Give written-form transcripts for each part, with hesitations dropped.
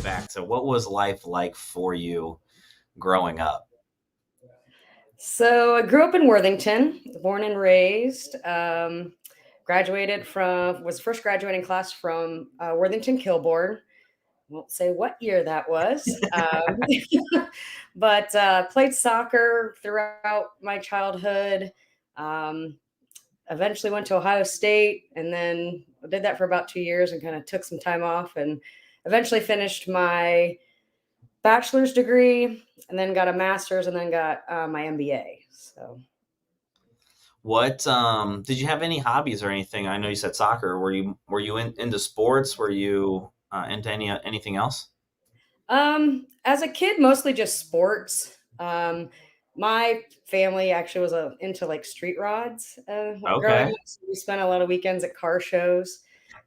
back to what was life like for you growing up? So I grew up in Worthington, born and raised. Was first graduating class from Worthington Kilbourne. Won't say what year that was, but played soccer throughout my childhood. Um, Eventually went to Ohio State, and then did that for about 2 years, and kind of took some time off, and eventually finished my bachelor's degree, and then got a master's, and then got my MBA. So What did you have any hobbies or anything? I know you said soccer. Were you into sports? Were you into anything else? As a kid, mostly just sports. My family actually was into like street rods growing Okay. up. So we spent a lot of weekends at car shows.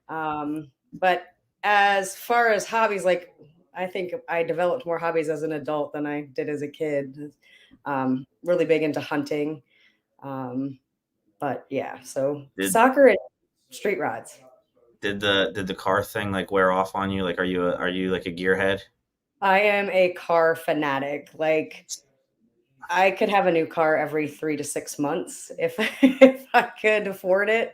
But as far as hobbies, like I think I developed more hobbies as an adult than I did as a kid. Really big into hunting. Um, but yeah, so Did soccer and street rods. did the car thing like wear off on you? Like are you like a gearhead? I am a car fanatic. Like I could have a new car every 3 to 6 months if if I could afford it.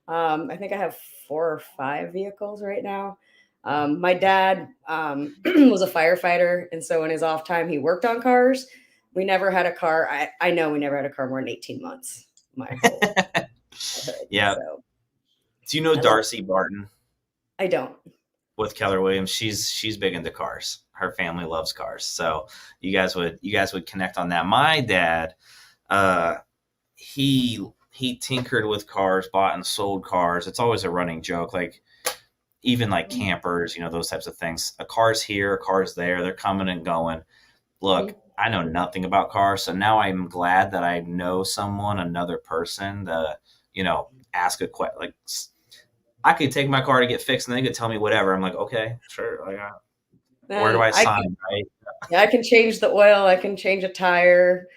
I think I have 4 or 5 vehicles right now. My dad was a firefighter, and so in his off time, he worked on cars. We never had a car. I know we never had a car more than 18 months. My whole childhood. Yeah. So Do you know I love. Darcy Barton I don't. with Keller Williams? She's big into cars. Her family loves cars. So you guys would connect on that. My dad, uh, he tinkered with cars, bought and sold cars. It's always a running joke. Like even like campers, those types of things. A car's here, a car's there. They're coming and going. Look, I know nothing about cars, so now I'm glad that I know someone, another person, to ask a question. Like I could take my car to get fixed, and they could tell me whatever. I'm like, okay, sure. Like, where do And I I can, sign? Right? yeah, I can change the oil. I can change a tire.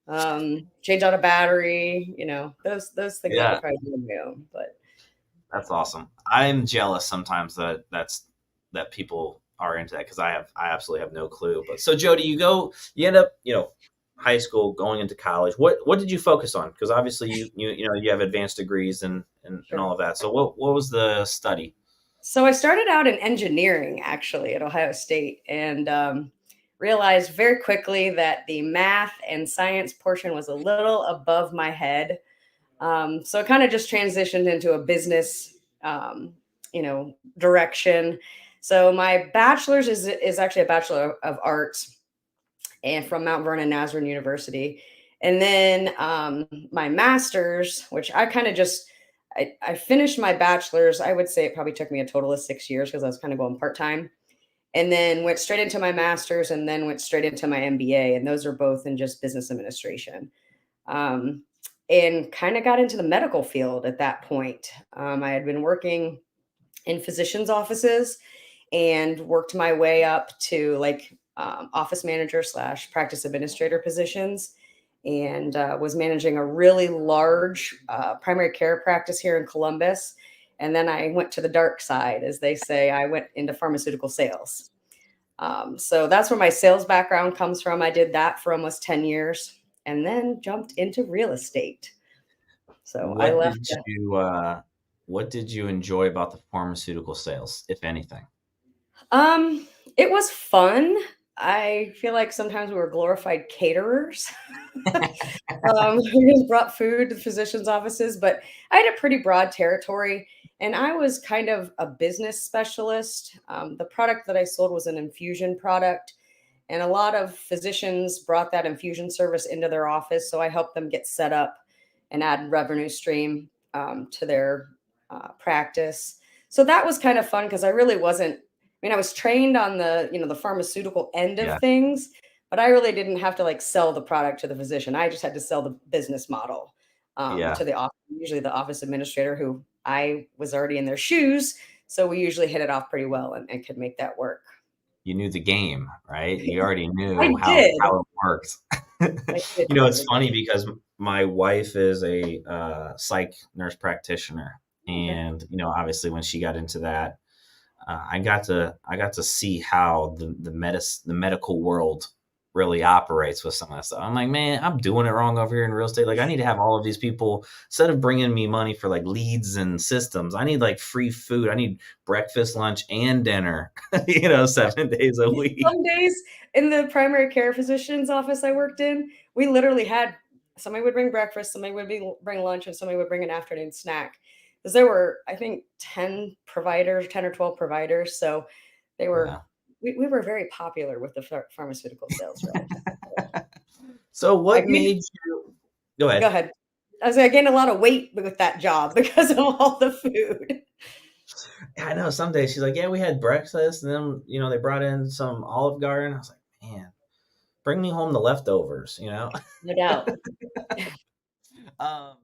Change out a battery. Those things I Yeah, could probably do on my own. But that's awesome. I'm jealous sometimes that people are into that because I absolutely have no clue. But so Jody, you end up high school going into college. What did you focus on? Because obviously you have advanced degrees and sure. all of that. So what was the study? So I started out in engineering actually at Ohio State, and realized very quickly that the math and science portion was a little above my head. So it kind of just transitioned into a business, direction. So my bachelor's is actually a bachelor of arts, and from Mount Vernon Nazarene University. And then my master's, which I kind of just I finished my bachelor's. I would say it probably took me a total of 6 years because I was kind of going part time, and then went straight into my master's, and then went straight into my MBA. And those are both in just business administration. Um, and kind of got into the medical field at that point. I had been working in physicians' offices and worked my way up to like office manager slash practice administrator positions, and was managing a really large primary care practice here in Columbus. And then I went to the dark side, as they say. I went into pharmaceutical sales. So that's where my sales background comes from. I did that for almost 10 years, and then jumped into real estate. So I What left. did you enjoy about the pharmaceutical sales, if anything? Um, it was fun. I feel like sometimes we were glorified caterers. We just brought food to the physicians' offices, but I had a pretty broad territory, and I was kind of a business specialist. The product that I sold was an infusion product, and a lot of physicians brought that infusion service into their office. So I helped them get set up and add revenue stream to their practice. So that was kind of fun because I really wasn't. I mean, I was trained on the pharmaceutical end of Yeah, things, but I really didn't have to like sell the product to the physician. I just had to sell the business model yeah. to the office, usually the office administrator, who I was already in their shoes. So we usually hit it off pretty well, and could make that work. You knew the game, right? You already I knew how did. how it works. I did know It's the funny game. because my wife is a psych nurse practitioner, Okay. and obviously when she got into that, I got to see how the medical world really operates with some of that stuff. I'm like, man, I'm doing it wrong over here in real estate. Like, I need to have all of these people, instead of bringing me money for like leads and systems, I need like free food. I need breakfast, lunch, and dinner. 7 days a week. Some days in the primary care physician's office I worked in, we literally had somebody would bring breakfast, somebody would bring lunch, and somebody would bring an afternoon snack. Because there were, I think, 10 providers, 10 or 12 providers. So they were, Yeah. we were very popular with the pharmaceutical sales reps. So I what gained, made you go go ahead? ahead. I was like, I gained a lot of weight with that job because of all the food. I know some days she's like, yeah, we had breakfast, and then they brought in some Olive Garden. I was like, man, bring me home the leftovers. No doubt. um,